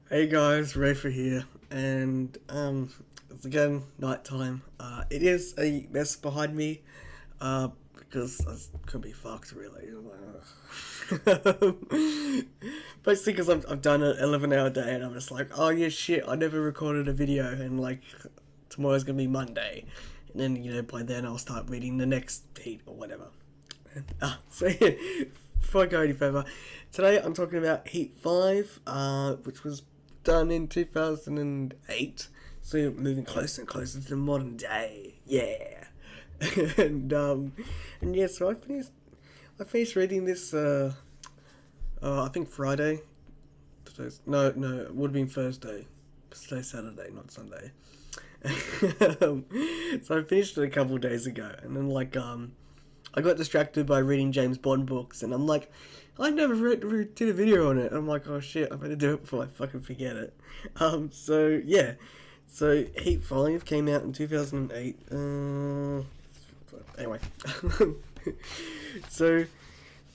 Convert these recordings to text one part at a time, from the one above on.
Hey guys, Reyfar here, and it's again nighttime. It is a mess behind me, because I couldn't be fucked really. Basically, because I've done an 11-hour day, and I'm just like, oh yeah, shit, I never recorded a video, and like tomorrow's gonna be Monday, and then by then I'll start reading the next heat or whatever. So yeah, before I go any further, today I'm talking about Heat 5, which was done in 2008. So you're moving closer and closer to the modern day. Yeah. and um, and yeah, so I finished reading this. I think Friday. No, it would have been Thursday. Today's Saturday, not Sunday. So I finished it a couple of days ago, and then I got distracted by reading James Bond books, and I'm like, I never did a video on it. I'm like, oh shit, I better do it before I fucking forget it. So yeah, so Heat 5 came out in 2008. Anyway, so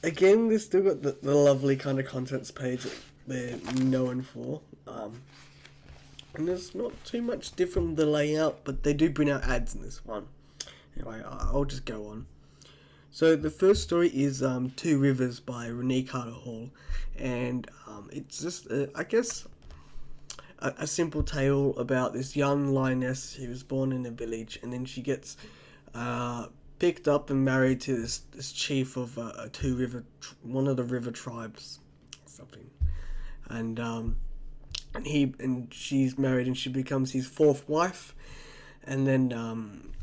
again, they still got the lovely kind of contents page that they're known for. And there's not too much different with the layout, but they do bring out ads in this one. Anyway, I'll just go on. So the first story is Two Rivers by Renee Carter Hall, and it's just, I guess, a simple tale about this young lioness who was born in a village, and then she gets picked up and married to this chief of one of the river tribes, something, and she's married, and she becomes his fourth wife. And then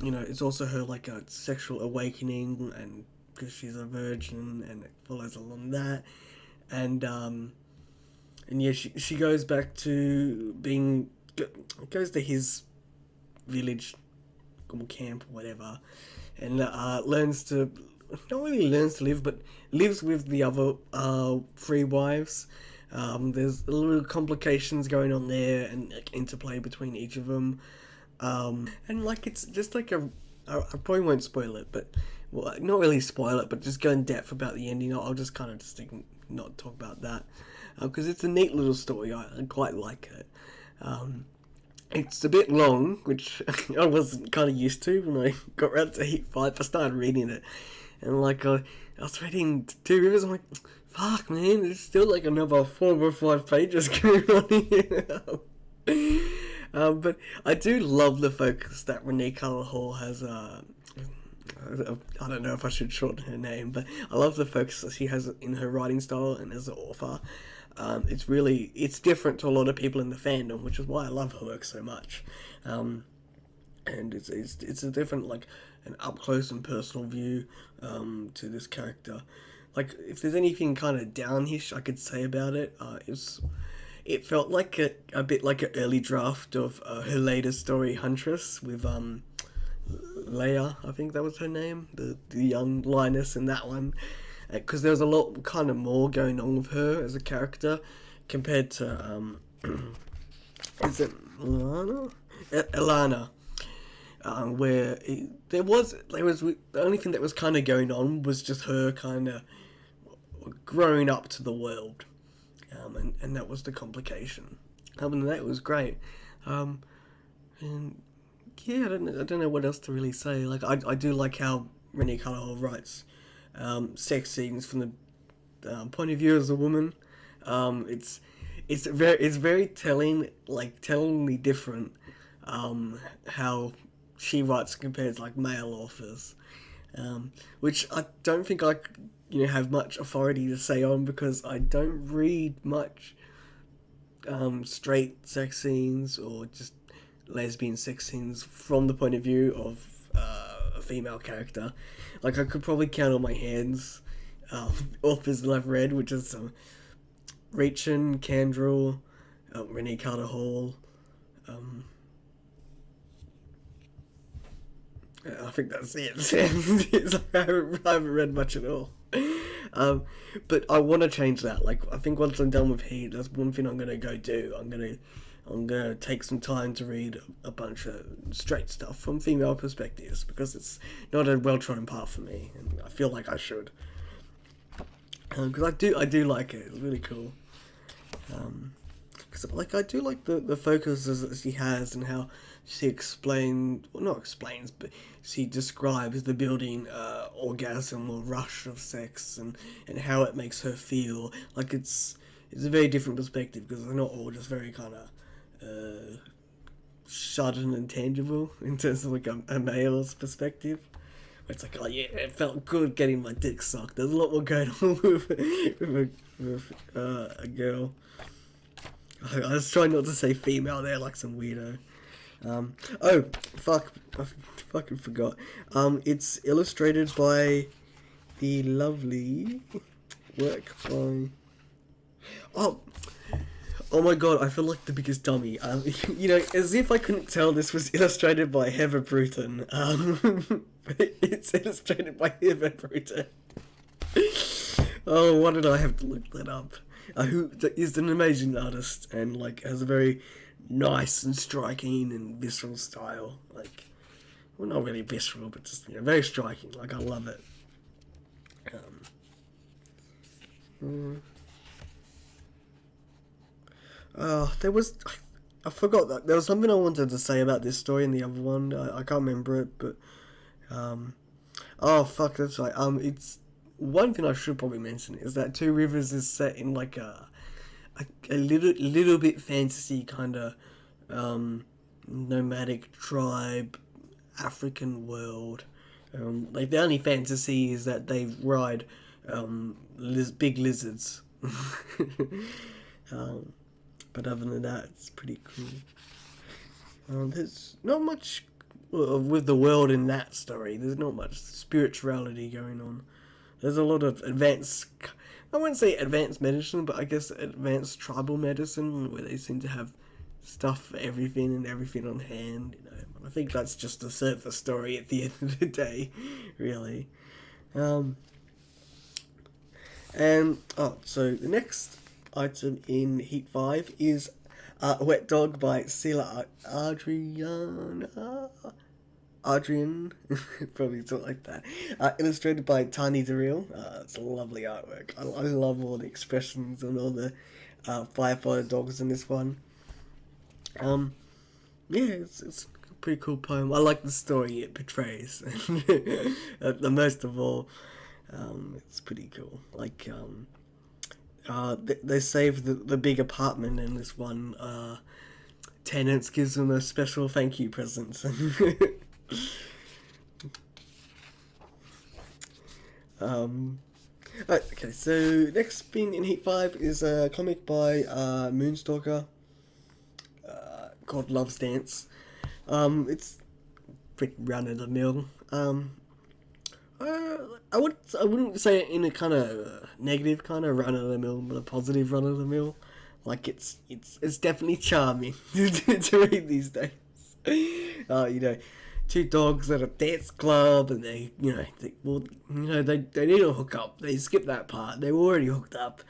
it's also her like a sexual awakening, and because she's a virgin, and it follows along that. And yeah, she goes back to goes to his village or camp or whatever, and learns to, not really learns to live, but lives with the other three wives. There's a little complications going on there, and like, interplay between each of them. And like it's just like I probably won't spoil it, but well, not really spoil it, but just go in depth about the ending. I'll just kind of just not talk about that, because it's a neat little story. I quite like it. It's a bit long, which I wasn't kind of used to when I got around to Heat 5. I started reading it, and I was reading Two Rivers. I'm like, fuck, man, there's still like another 4 or 5 pages going on here. But I do love the focus that Renee Carter Hall has. I don't know if I should shorten her name, but I love the focus that she has in her writing style and as an author. It's different to a lot of people in the fandom, which is why I love her work so much. And it's a different, like, an up close and personal view to this character. Like, if there's anything kind of downish I could say about it, it felt like a bit like an early draft of her latest story, Huntress, with Leia, I think that was her name, the young lioness in that one. Because there was a lot kind of more going on with her as a character compared to, is it Lana? Elana. Where there was the only thing that was kind of going on was just her kind of growing up to the world. And that was the complication. Other than that, it was great. And yeah, I don't know what else to really say. Like, I do like how Renee Carter Hall writes sex scenes from the point of view as a woman. It's very telling, like tellingly different. How she writes compared to like male authors, which I don't think I have much authority to say on, because I don't read much straight sex scenes or just lesbian sex scenes from the point of view of a female character. Like, I could probably count on my hands authors that I've read, which is Reichin, Candrel, Renee Carter Hall. I think that's it. It's like I haven't read much at all. But I want to change that. Like, I think once I'm done with Heat, that's one thing I'm gonna go do. I'm gonna take some time to read a bunch of straight stuff from female perspectives, because it's not a well-trodden path for me, and I feel like I should. Because I do like it. It's really cool. because like I do like the focuses that she has and how she not explains, but she describes the building orgasm or rush of sex and how it makes her feel. Like it's a very different perspective because they're not all just very kind of sudden and tangible in terms of like a male's perspective. It's like, oh yeah, it felt good getting my dick sucked. There's a lot more going on with a girl. I was trying not to say female there like some weirdo. Oh, fuck. I fucking forgot. It's illustrated by the lovely work by... Oh my god, I feel like the biggest dummy. As if I couldn't tell this was illustrated by Heather Bruton. It's illustrated by Heather Bruton. Oh, why did I have to look that up? Who is an amazing artist and like has a very nice and striking and visceral style. Like, well, not really visceral, but just very striking. Like, I love it. There was... I forgot that. There was something I wanted to say about this story in the other one. I can't remember it, but... Oh, fuck, that's right. It's... One thing I should probably mention is that Two Rivers is set in, like, a little bit fantasy kind of nomadic tribe, African world. Like, the only fantasy is that they ride big lizards. But other than that, it's pretty cool. There's not much with the world in that story. There's not much spirituality going on. There's a lot of advanced, I wouldn't say advanced medicine, but I guess advanced tribal medicine, where they seem to have stuff for everything and everything on hand. I think that's just a surface story at the end of the day, really. So the next item in Heat 5 is Wet Dog by Sela Adrian, probably something like that. Illustrated by Tani Daril. It's a lovely artwork. I love all the expressions and all the firefighter dogs in this one. It's a pretty cool poem. I like the story it portrays. The most of all, it's pretty cool. Like, they save the big apartment in this one. Tenants gives them a special thank you present. Okay, so next thing in Heat 5 is a comic by Moonstalker called Love's Dance. It's pretty run of the mill. I wouldn't say it in a kind of negative kind of run of the mill, but a positive run of the mill. Like it's definitely charming to read these days. Two dogs at a dance club, and they need to hook up. They skip that part. They were already hooked up,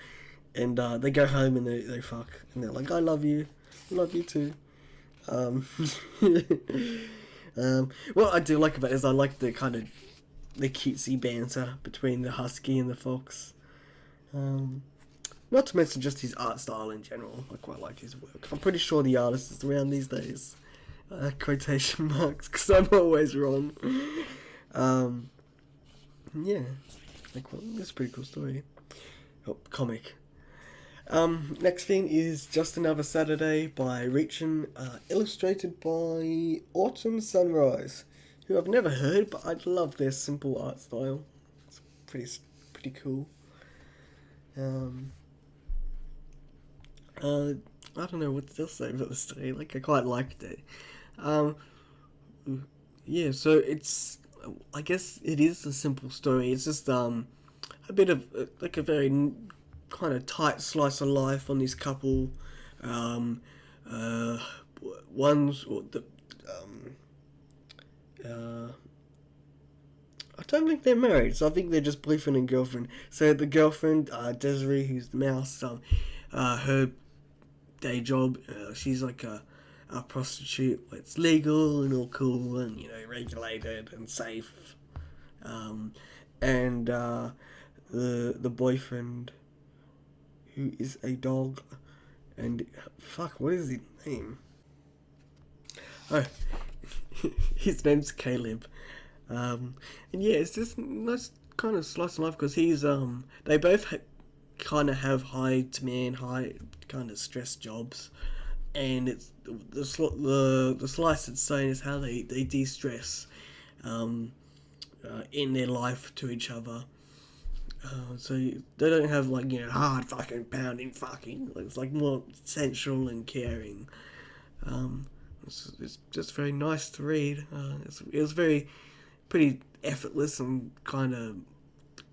and they go home and they fuck, and they're like, "I love you too." What I do like about it is I like the kind of the cutesy banter between the husky and the fox. Not to mention just his art style in general. I quite like his work. I'm pretty sure the artist is around these days. Quotation marks, because I'm always wrong. That's a pretty cool story. Comic. Next thing is Just Another Saturday by Reachin, illustrated by Autumn Sunrise, who I've never heard, but I love their simple art style. It's pretty cool. I don't know what to say about the story. Like, I quite liked it. So it's, I guess it is a simple story. It's just a bit of like a very kind of tight slice of life on this couple. I don't think they're married, so I think they're just boyfriend and girlfriend. So the girlfriend, Desiree, who's the mouse, her day job, she's like a prostitute. It's legal and all cool and regulated and safe. And the boyfriend, who is a dog, And fuck, what is his name? Oh, his name's Caleb. And yeah, it's just nice kind of slice of life because he's they both kind of have high demand, high kind of stress jobs, and it's the slice it's saying is how they de-stress um, in their life to each other. So they don't have like, you know, hard fucking pounding fucking. It's like more sensual and caring. It's just very nice to read. It was very pretty effortless and kind of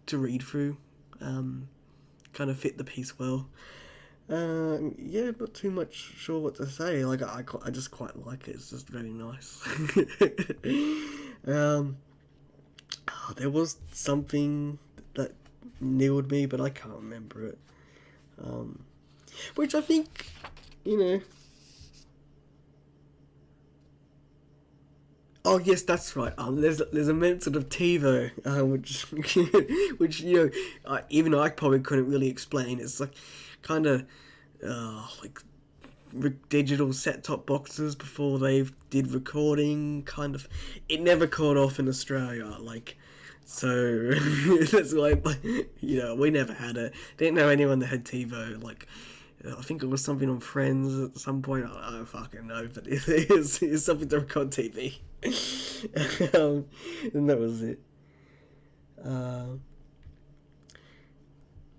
to read through. Kind of fit the piece well. Yeah, not too much sure what to say. Like I just quite like it. It's just very nice. There was something that nilled me, but I can't remember it. Which I think, you know. Oh yes, that's right. There's a mention of TiVo, which which you know, even I probably couldn't really explain. It's like kind of like digital set-top boxes before they did recording. Kind of, it never caught off in Australia. Like, so that's why, you know, we never had it. Didn't know anyone that had TiVo. Like, I think it was something on Friends at some point. I don't fucking know, but it's something to record TV. And that was it.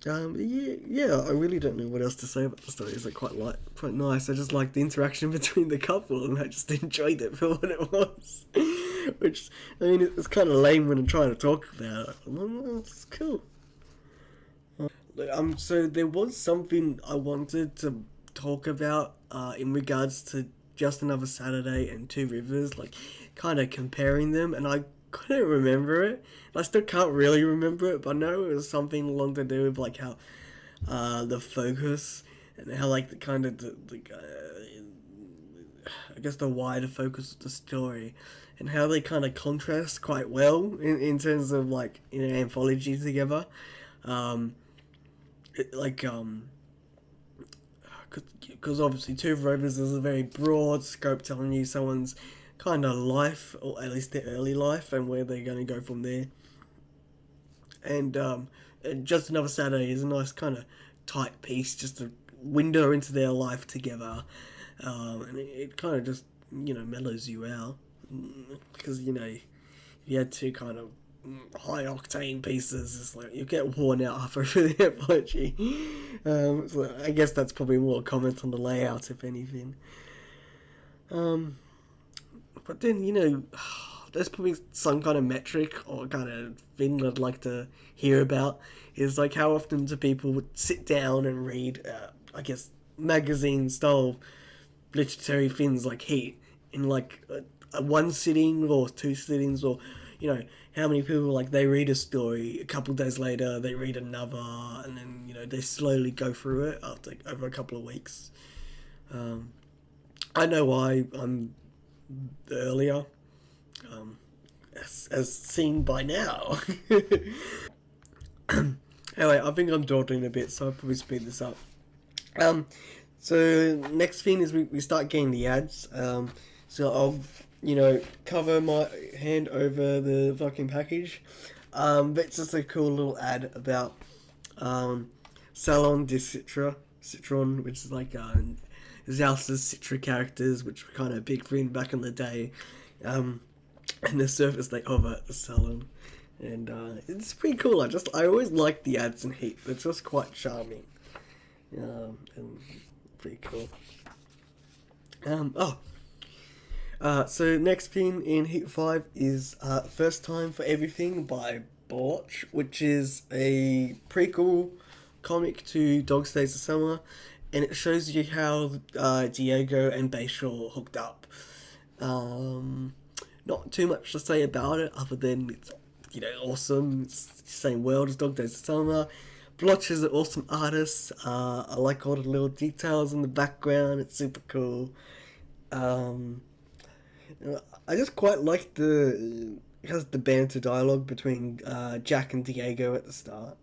Yeah, I really don't know what else to say about the story. It's like quite nice. I just like the interaction between the couple, and I just enjoyed it for what it was. Which, I mean, it's kind of lame when I'm trying to talk about it. It's cool. So there was something I wanted to talk about in regards to Just Another Saturday and Two Rivers, like kind of comparing them, and I couldn't remember it. I still can't really remember it, but I know it was something along to do with like how the focus and how like the kind of I guess the wider focus of the story and how they kind of contrast quite well in terms of like, you know, anthology together. Because obviously Two Rovers is a very broad scope telling you someone's kind of life, or at least their early life, and where they're going to go from there. And Just Another Saturday is a nice kind of tight piece, just a window into their life together. And it kind of just, you know, mellows you out. Because, you know, if you had two kind of high octane pieces, it's like you get worn out halfway through the anthology. So I guess that's probably more a comment on the layout, if anything. But then, you know, there's probably some kind of metric or kind of thing I'd like to hear about, is like how often do people would sit down and read, I guess, magazine style literary things like Heat in like a one sitting or two sittings, or, you know, how many people, like, they read a story, a couple of days later they read another, and then, you know, they slowly go through it after over a couple of weeks. I know I'm earlier, as seen by now. Anyway, I think I'm dawdling a bit, so I'll probably speed this up. So next thing is we start getting the ads. So I'll, you know, cover my hand over the fucking package. But it's just a cool little ad about Salon de Citron, which is like Zalsa's Citra characters, which were kind of a big thing back in the day. And the surface they offer at the salon. And it's pretty cool. I always like the ads in Heat. It's just quite charming. And pretty cool. So next thing in Heat 5 is First Time for Everything by Borch, which is a prequel comic to Dog Days of Summer, and it shows you how Diego and Bayshore hooked up. Not too much to say about it other than it's, you know, awesome. It's the same world as Dog Days of Summer. Blotch is an awesome artist. I like all the little details in the background. It's super cool. I just quite like it has the banter dialogue between Jack and Diego at the start.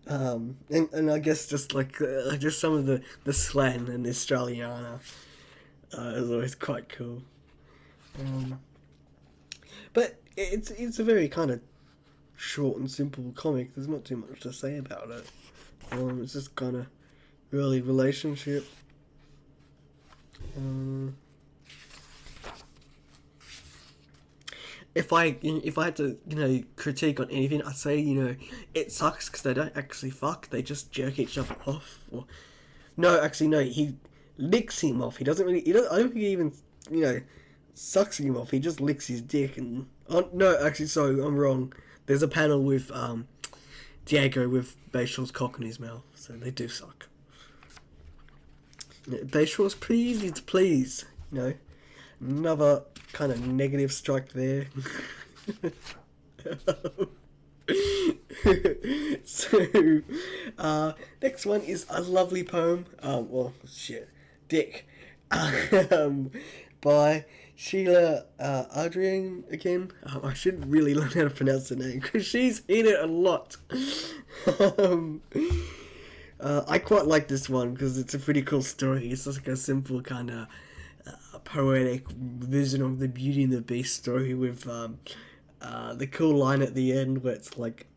And I guess just like just some of the slang and the Australiana is always quite cool. Um, but it's a very kind of short and simple comic. There's not too much to say about it. It's just kind of really relationship. If I had to critique on anything, I'd say it sucks because they don't actually fuck. They just jerk each other off. Or no, actually no, he licks him off. He doesn't really. I don't think he even sucks him off. He just licks his dick and. Oh, no, actually, sorry, I'm wrong. There's a panel with Diego with Bayshaw's cock in his mouth, so they do suck. Bayshaw's pretty easy to please, Another kind of negative strike there. So, next one is a lovely poem. Dick. By Sheila Adrian again. I should really learn how to pronounce her name because she's in it a lot. I quite like this one because it's a pretty cool story. It's just like a simple kind of poetic vision of the Beauty and the Beast story with the cool line at the end where it's like,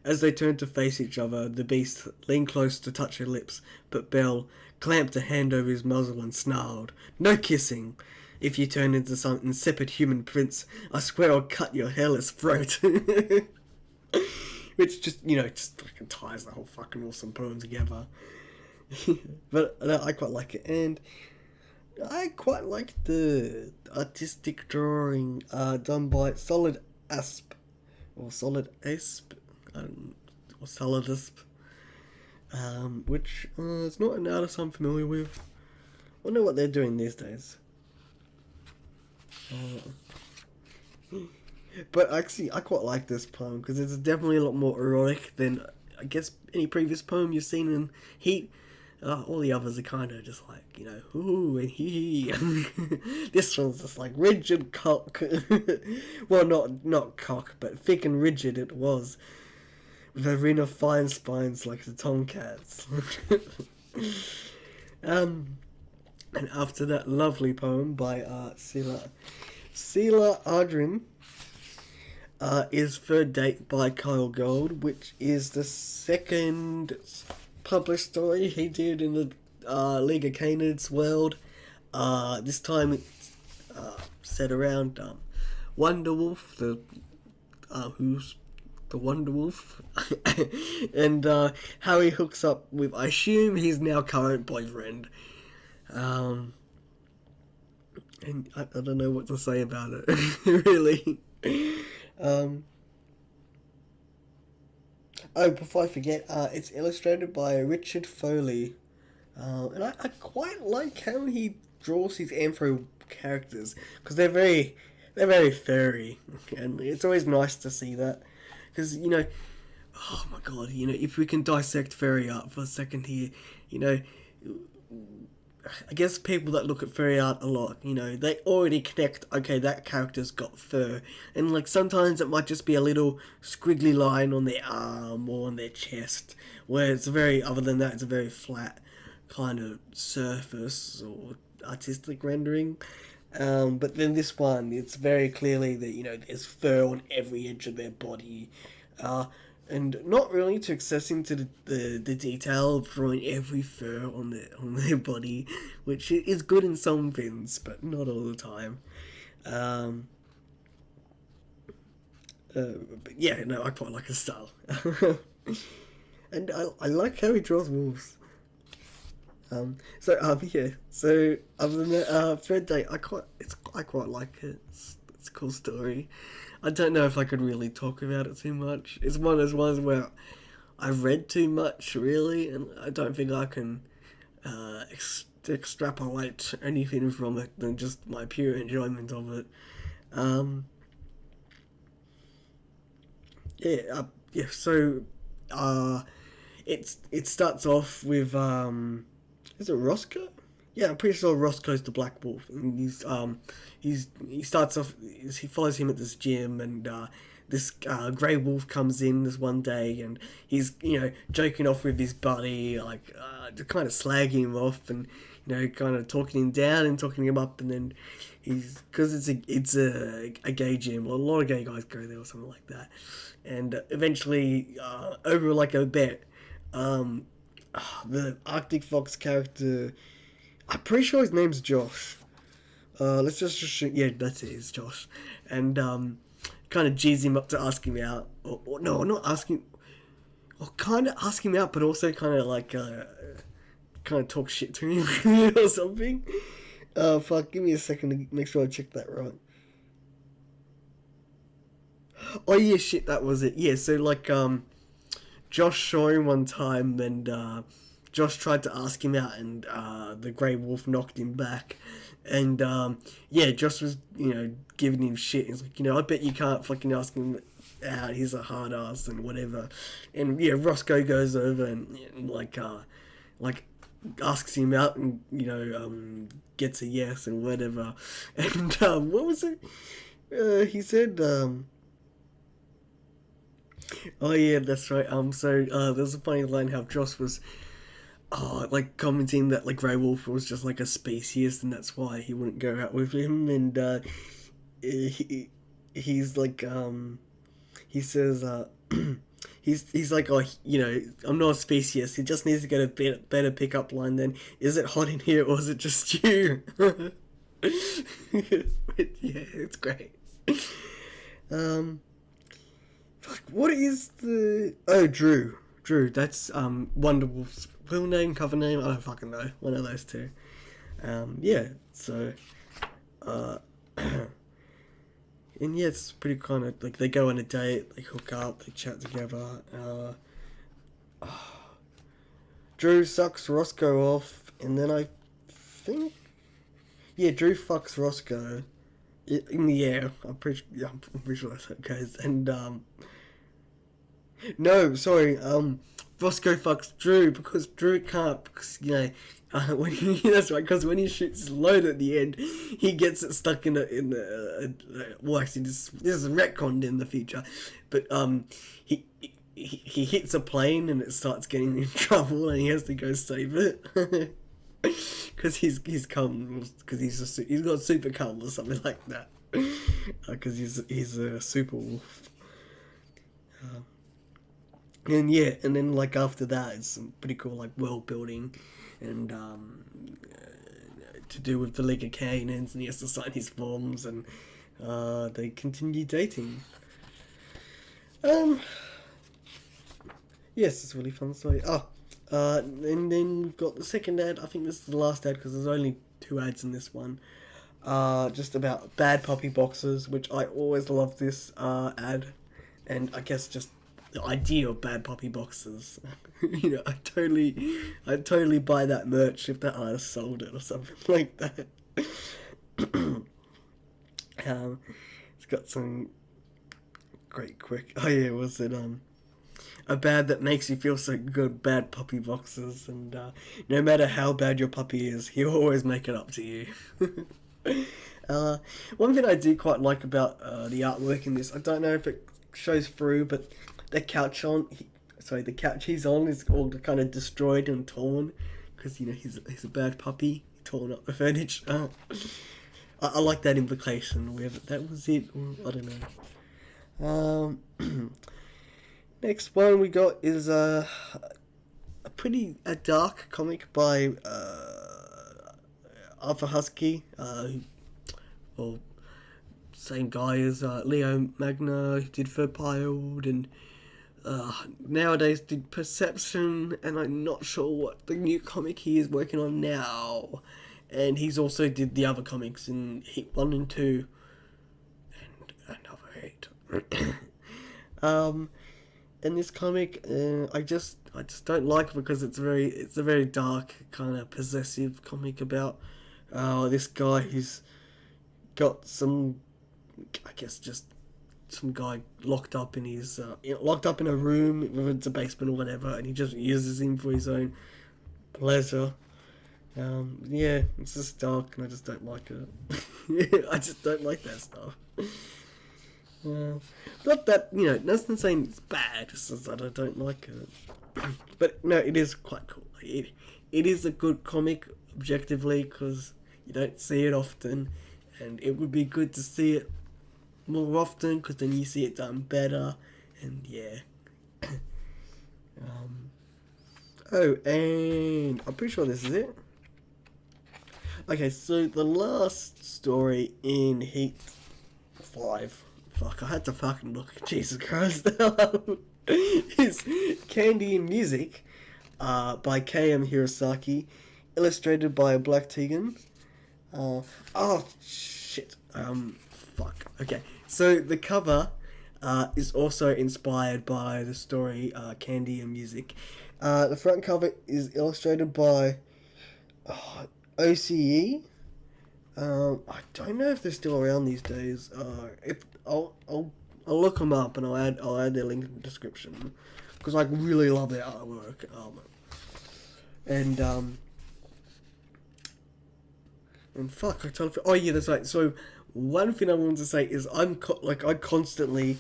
as they turned to face each other, the Beast leaned close to touch her lips, but Belle clamped a hand over his muzzle and snarled, "No kissing! If you turn into some insipid human prince, I swear I'll cut your hairless throat." Which just fucking ties the whole fucking awesome poem together. But I quite like it, and I quite like the artistic drawing done by Solid Asp, or Solid Asp, or Solid Asp, which is not an artist I'm familiar with. I wonder what they're doing these days. But actually, I quite like this poem because it's definitely a lot more erotic than I guess any previous poem you've seen in Heat. All the others are kind of just like, ooh and hee. This one's just like rigid cock. Well, not cock, but thick and rigid it was. With a ring of fine spines like the tomcats. And after that lovely poem by Sheila Adrian, is Third Date by Kyle Gold, which is the second published story he did in the League of Canids world. This time it's set around Wonder Wolf, who's the Wonder Wolf, and how he hooks up with, I assume, his now current boyfriend. And I don't know what to say about it, really. Before I forget, it's illustrated by Richard Foley, and I quite like how he draws his anthro characters because they're very furry, and it's always nice to see that because oh my god, if we can dissect furry art for a second here, I guess people that look at furry art a lot, they already connect, okay, that character's got fur. And, sometimes it might just be a little squiggly line on their arm or on their chest, where other than that, it's a very flat kind of surface or artistic rendering. But then this one, it's very clearly that, there's fur on every edge of their body. And not really to access into the detail of drawing every fur on their body, which is good in some things, but not all the time. But yeah, no, I quite like his style. And I like how he draws wolves. So other than that, Third Date, I quite like it. It's a cool story. I don't know if I could really talk about it too much. It's one of those ones where I've read too much, really, and I don't think I can extrapolate anything from it than just my pure enjoyment of it. So it starts off with is it Roscoe? Yeah, I'm pretty sure Roscoe's the Black Wolf, and he starts off. He follows him at this gym, and this grey wolf comes in this one day, and he's joking off with his buddy, like kind of slagging him off, and kind of talking him down and talking him up, and then because it's a gay gym, well, a lot of gay guys go there or something like that, and eventually over like a bet, the Arctic Fox character, I'm pretty sure his name's Josh. Let's just yeah, that's it, it's Josh, and kind of G's him up to ask him out, or no, not asking, or kind of ask him out, but also kind of like kind of talk shit to him or something. Fuck, give me a second to make sure I check that right. Oh yeah, shit, that was it. Yeah, so like Josh saw him one time, and Josh tried to ask him out, and the Grey Wolf knocked him back. And yeah, Josh was giving him shit. He's like, I bet you can't fucking ask him out. He's a hard ass and whatever. And yeah, Roscoe goes over and like asks him out, and gets a yes and whatever. And what was it? He said, oh yeah, that's right. So there's a funny line how Josh was like commenting that like Grey Wolf was just like a speciest, and that's why he wouldn't go out with him. And he's like he says he's like, oh, I'm not a speciest. He just needs to get a better pickup line than, is it hot in here or is it just you? But yeah, it's great. Fuck, what is the... Oh, Drew. That's Wonder Wolf's real name, cover name, I don't fucking know. One of those two. Yeah, so... and yeah, it's pretty kind of... Like, they go on a date, they hook up, they chat together. Drew sucks Roscoe off, and then I think... Yeah, Drew fucks Roscoe in the air. I'm pretty sure that's how it goes. And, no, sorry, Roscoe fucks Drew because Drew can't, because, when he, that's right, because when he shoots his load at the end, he gets it stuck in well, actually, this is retconned in the future, but, he hits a plane and it starts getting in trouble and he has to go save it. Because he's got super cum or something like that. Because he's a super wolf. And yeah, and then like after that, it's some pretty cool like world building, and to do with the League of Canaans, and he has to sign his forms, and they continue dating. Yes, it's a really fun story. And then we've got the second ad. I think this is the last ad because there's only 2 ads in this one. Just about bad puppy boxes, which I always love this ad, and I guess just the idea of bad puppy boxes. I totally buy that merch if that artist sold it or something like that. It's got some great quick. Oh yeah, was it a bad that makes you feel so good, bad puppy boxes, and no matter how bad your puppy is, he'll always make it up to you. One thing I do quite like about the artwork in this, I don't know if it shows through, but the couch he's on is all kind of destroyed and torn, because he's a bad puppy, torn up the furniture. I like that implication. Whether that was it, or I don't know. Next one we got is a dark comic by Arthur Husky, well, same guy as Leo Magna, who did Verpiled, and nowadays did Perception, and I'm not sure what the new comic he is working on now. And he's also did the other comics in Heat 1 and 2, and another 8. And this comic, I just don't like it because it's a very dark, kind of possessive comic about this guy who's got some, I guess, just some guy locked up in his locked up in a room, whether it's a basement or whatever, and he just uses him for his own pleasure. Yeah, it's just dark, and I just don't like it. I just don't like that stuff. Not that, nothing saying it's bad, it's just that I don't like it. But no, it is quite cool. It is a good comic, objectively, because you don't see it often, and it would be good to see it more often, because then you see it done better, and yeah. Oh, and I'm pretty sure this is it. Okay, so the last story in Heat 5, fuck, I had to fucking look, Jesus Christ, is Candy and Music, by K.M. Hirosaki, illustrated by Black Tegan. Oh, shit, fuck, okay, so the cover, is also inspired by the story, Candy and Music. The front cover is illustrated by OCE. I don't know if they're still around these days. If I'll look them up and I'll add their link in the description, because I really love their artwork. And fuck, I totally. Oh yeah, that's right. So one thing I wanted to say is I constantly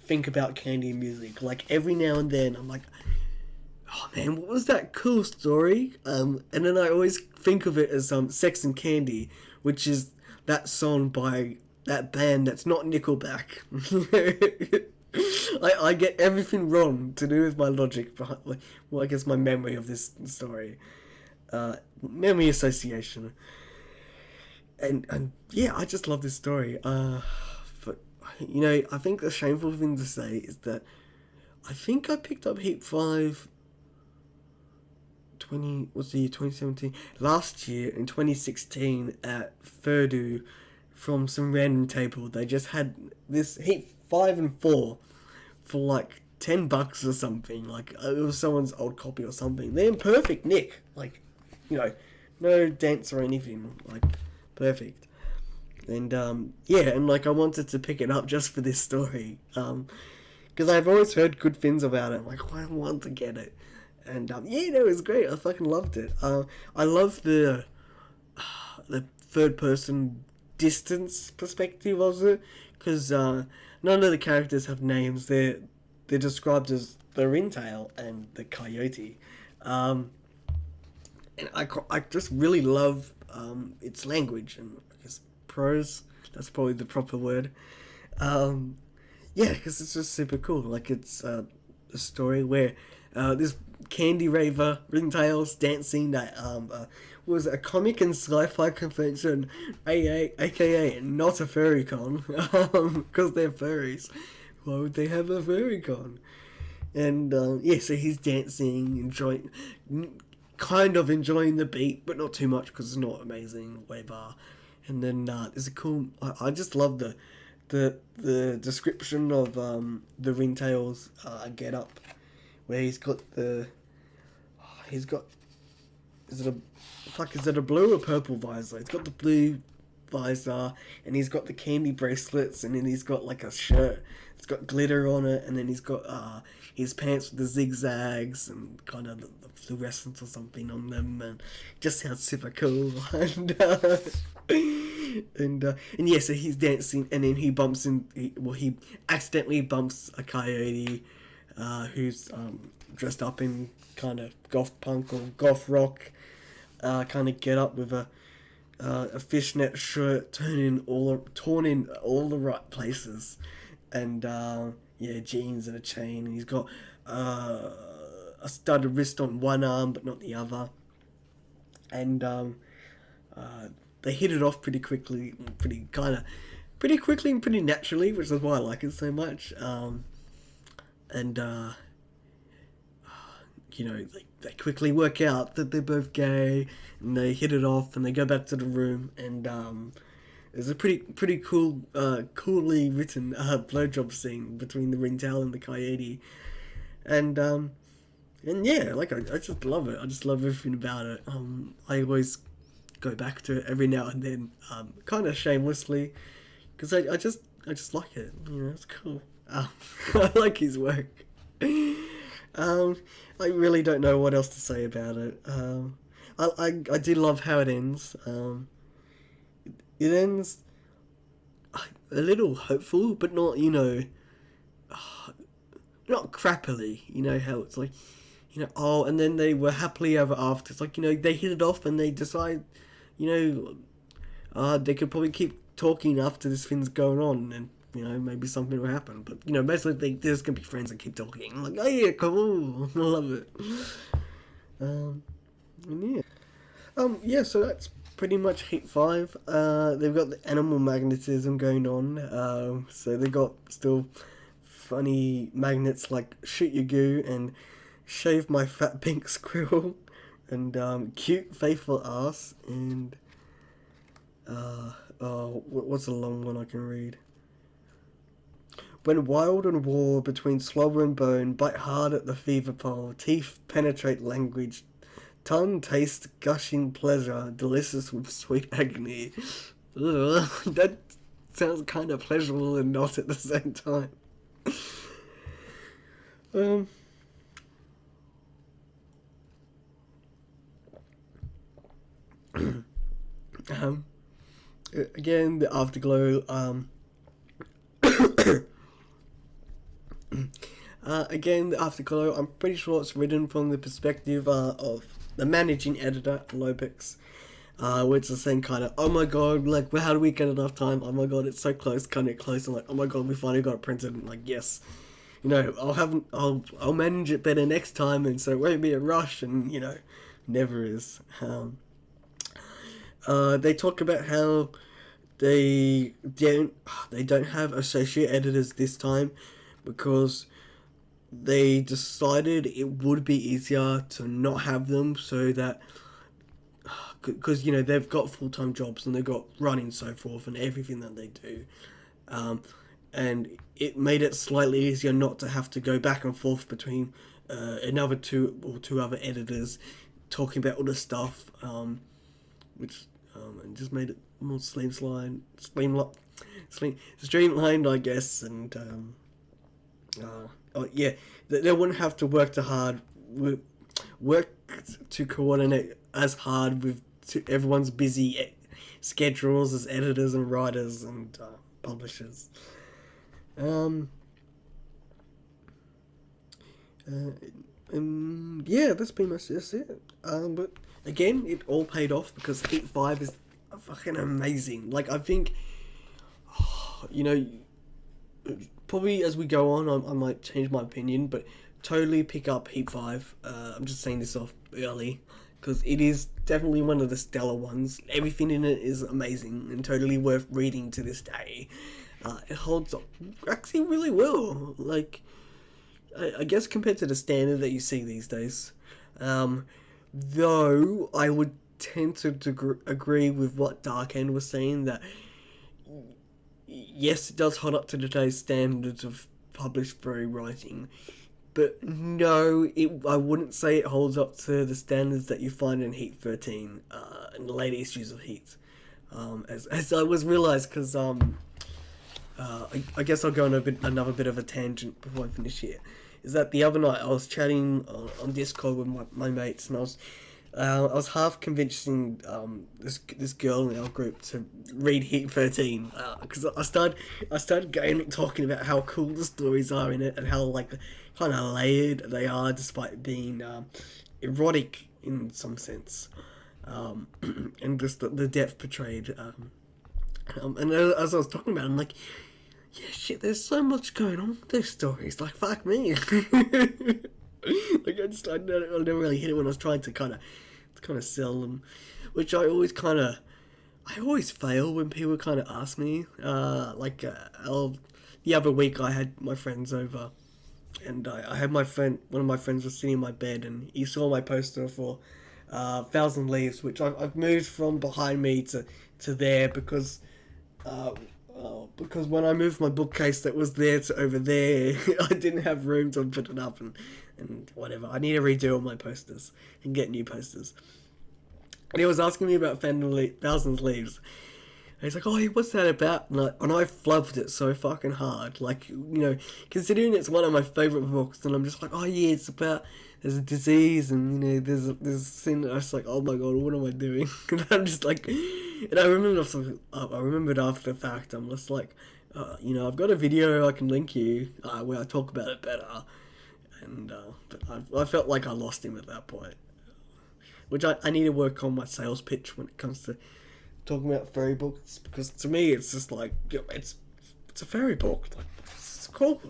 think about Candy and Music. Like every now and then, I'm like, oh man, what was that cool story? And then I always think of it as Sex and Candy, which is that song by that band that's not Nickelback. I get everything wrong to do with my logic, well, I guess my memory of this story. Memory association. And yeah, I just love this story. But, I think the shameful thing to say is that I think I picked up Heat 5 2017 last year in 2016 at Furdu from some random table. They just had this Heat 5 and 4 for like $10 or something. Like it was someone's old copy or something. They're in perfect nick. Like, no dents or anything. Like perfect. And and like I wanted to pick it up just for this story. Because I've always heard good things about it. I'm like, I want to get it. And it was great. I fucking loved it. I love the third person distance perspective of it, because none of the characters have names. They're described as the ringtail and the coyote, and I just really love its language and I guess prose. That's probably the proper word. Because it's just super cool. Like it's a story where this Candy Raver Ringtails dancing that was a comic and sci-fi convention, aka not a furry con, because they're furries. Why would they have a furry con? And so he's dancing, kind of enjoying the beat, but not too much because it's not amazing, whatever. And then there's a cool. I just love the description of the Ringtails get up, where he's got is it a blue or purple visor? He's got the blue visor, and he's got the candy bracelets, and then he's got like a shirt. It's got glitter on it, and then he's got his pants with the zigzags and kind of the fluorescence or something on them, and just sounds super cool. So he's dancing, and then he accidentally bumps a coyote who's dressed up in kind of goth punk or goth rock kind of get up with a fishnet shirt torn in all the right places, and jeans and a chain, and he's got a studded wrist on one arm but not the other, and they hit it off pretty quickly and pretty naturally, which is why I like it so much. They quickly work out that they're both gay, and they hit it off, and they go back to the room, and there's a pretty cool, coolly written blowjob scene between the ringtail and the coyote, and I just love it. I just love everything about it. I always go back to it every now and then, kind of shamelessly, because I just like it. It's cool. I like his work. I really don't know what else to say about it. I do love how it ends. It ends a little hopeful, but not, you know, not crappily. You know how it's like, you know, oh, and then they were happily ever after. It's like, you know, they hit it off and they decide, you know, they could probably keep talking after this thing's going on, and you know, maybe something will happen. But you know, basically, they're just gonna be friends and keep talking. I'm like, oh yeah, cool, I love it. And yeah, yeah. So that's pretty much Heat 5. They've got the animal magnetism going on. So they got still funny magnets like shoot your goo and shave my fat pink squirrel, and cute faithful ass, and what's a long one I can read? When wild and war between slobber and bone, bite hard at the fever pole, teeth penetrate language, tongue taste gushing pleasure, delicious with sweet agony. Ugh, that sounds kind of pleasurable and not at the same time. Again, the afterglow. Again, the afterglow. I'm pretty sure it's written from the perspective of the managing editor, Lopix, which is saying kind of, oh my god, like, well, how do we get enough time? Oh my god, it's so close, kind of close. I'm like, oh my god, we finally got it printed. And like, yes, you know, I'll manage it better next time, and so it won't be a rush, and you know, never is. They talk about how they don't have associate editors this time because they decided it would be easier to not have them, so that because you know they've got full-time jobs and they've got running so forth and everything that they do, and it made it slightly easier not to have to go back and forth between another two other editors talking about all the stuff, which and just made it more streamlined, I guess, and yeah, they wouldn't have to work to coordinate as hard with everyone's busy schedules as editors and writers and publishers. Yeah, that's pretty much just it. But again, it all paid off because Heat 5 is fucking amazing. Like, I think, you know, probably as we go on, I might change my opinion, but totally pick up Heat 5. I'm just saying this off early because it is definitely one of the stellar ones. Everything in it is amazing and totally worth reading to this day. It holds up actually really well. Like, I guess compared to the standard that you see these days. Though I would tend to agree with what Dark End was saying, that yes, it does hold up to today's standards of published through writing, but no, I wouldn't say it holds up to the standards that you find in Heat 13 and the later issues of Heat. As I was realised, because I guess I'll go on another bit of a tangent before I finish here. Is that the other night I was chatting on Discord with my mates, and I was half convincing this girl in our group to read Heat 13 because I started talking about how cool the stories are in it and how like kind of layered they are despite being erotic in some sense, and just the depth portrayed. And as I was talking about it, I'm like, yeah, shit, there's so much going on with these stories. Like, fuck me. Like, I never really hit it when I was trying to kind of sell them, which I always fail when people kind of ask me. The other week I had my friends over, and I had one of my friends was sitting in my bed, and he saw my poster for Thousand Leaves, which I've moved from behind me to there because when I moved my bookcase that was there to over there, I didn't have room to put it up and whatever. I need to redo all my posters and get new posters. And he was asking me about Thousand Leaves. And he's like, oh, what's that about? And I flubbed it so fucking hard. Like, you know, considering it's one of my favourite books, and I'm just like, oh yeah, it's about, there's a disease, and, you know, there's a sin. I was like, oh my god, what am I doing? And I'm just like, And I remembered after the fact. I'm just like, I've got a video I can link you where I talk about it better. And but I felt like I lost him at that point, which I need to work on my sales pitch when it comes to talking about fairy books, because to me it's just like, it's a fairy book, like, it's cool,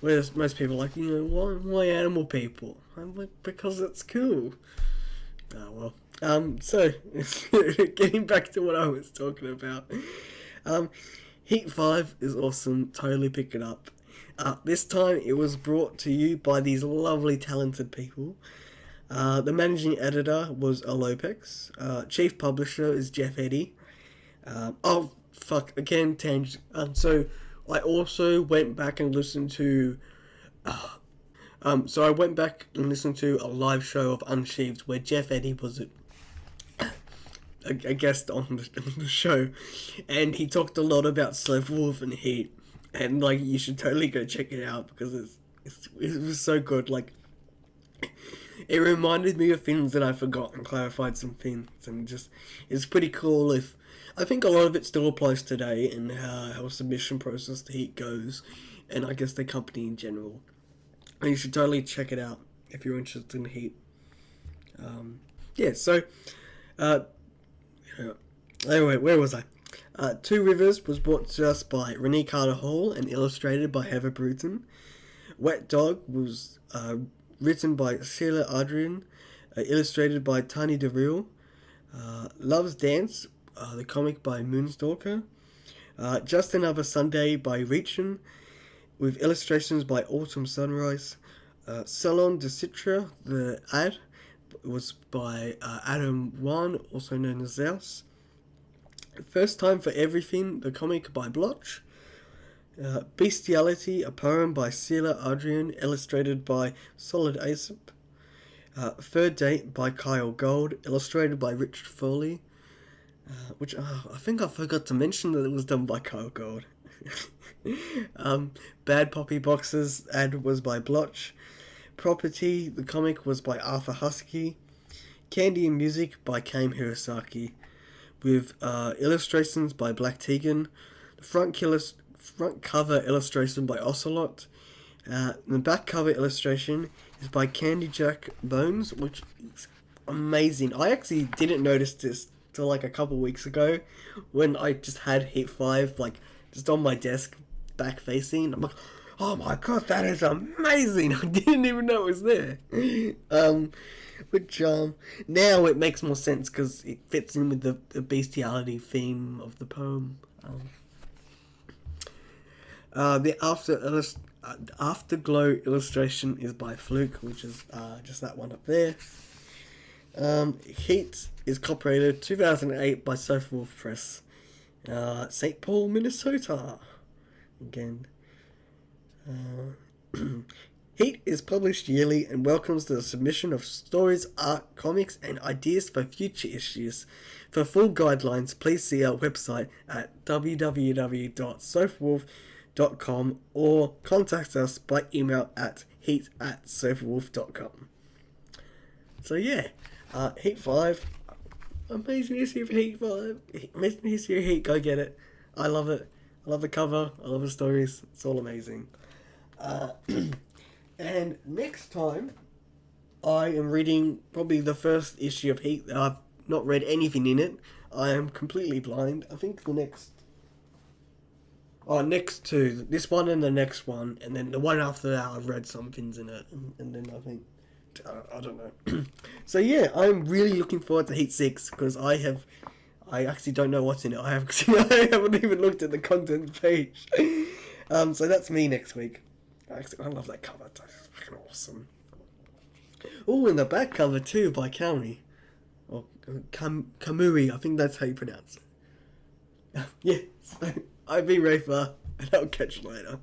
whereas most people are like, why animal people? I'm like, because it's cool. So getting back to what I was talking about, Heat 5 is awesome, totally pick it up. This time it was brought to you by these lovely talented people. The managing editor was Alopex. Chief publisher is Jeff Eddy. Again, tangent. So I also went back and listened to... So I went back and listened to a live show of Unsheathed where Jeff Eddy was a guest on the show. And he talked a lot about Sofawolf and Heat. And, like, you should totally go check it out because it was so good. Like, it reminded me of things that I forgot and clarified some things, and just, it's pretty cool. I think a lot of it still applies today in how a submission process to Heat goes, and I guess the company in general. And you should totally check it out if you're interested in Heat. Anyway, where was I? Two Rivers was brought to us by Renee Carter Hall and illustrated by Heather Bruton. Wet Dog was written by Sheila Adrian, illustrated by Tani DeReal. Love's Dance, the comic by Moonstalker. Just Another Sunday by Reachin, with illustrations by Autumn Sunrise. Salon de Citra, the ad, was by Adam Wan, also known as Zeus. First Time for Everything, the comic by Blotch. Bestiality, a poem by Sheila Adrian, illustrated by Solid Aesop. Third Date by Kyle Gold, illustrated by Richard Foley. Which I think I forgot to mention that it was done by Kyle Gold. Bad Poppy Boxes ad was by Blotch. Property, the comic, was by Arthur Husky. Candy and Music by Kame Hirosaki, with illustrations by Black Tegan. The front cover illustration by Ocelot. The back cover illustration is by Candy Jack Bones, which is amazing. I actually didn't notice this till like a couple weeks ago when I just had Heat 5 like just on my desk back facing. I'm like, oh my god, that is amazing. I didn't even know it was there. Which now it makes more sense because it fits in with the bestiality theme of the poem. The Afterglow illustration is by Fluke, which is just that one up there. Heat is copyrighted 2008 by Sofawolf Press, St. Paul, Minnesota. Again. Heat is published yearly and welcomes the submission of stories, art, comics, and ideas for future issues. For full guidelines, please see our website at www.sofawolf.com or contact us by email at heat@sofawolf.com. So yeah, Heat 5, amazing issue of Heat 5, amazing issue of Heat, go get it. I love it. I love the cover, I love the stories, it's all amazing. And next time, I am reading probably the first issue of Heat. I've not read anything in it. I am completely blind. I think the next two. This one and the next one. And then the one after that, I've read some things in it. And then I think... I don't know. So yeah, I'm really looking forward to Heat 6. Because I actually don't know what's in it. I haven't even looked at the content page. So that's me next week. I love that cover. It's fucking awesome. Oh, and the back cover too by County. Or Kamui, I think that's how you pronounce it. Yeah, so I've been Reyfar, and I'll catch you later.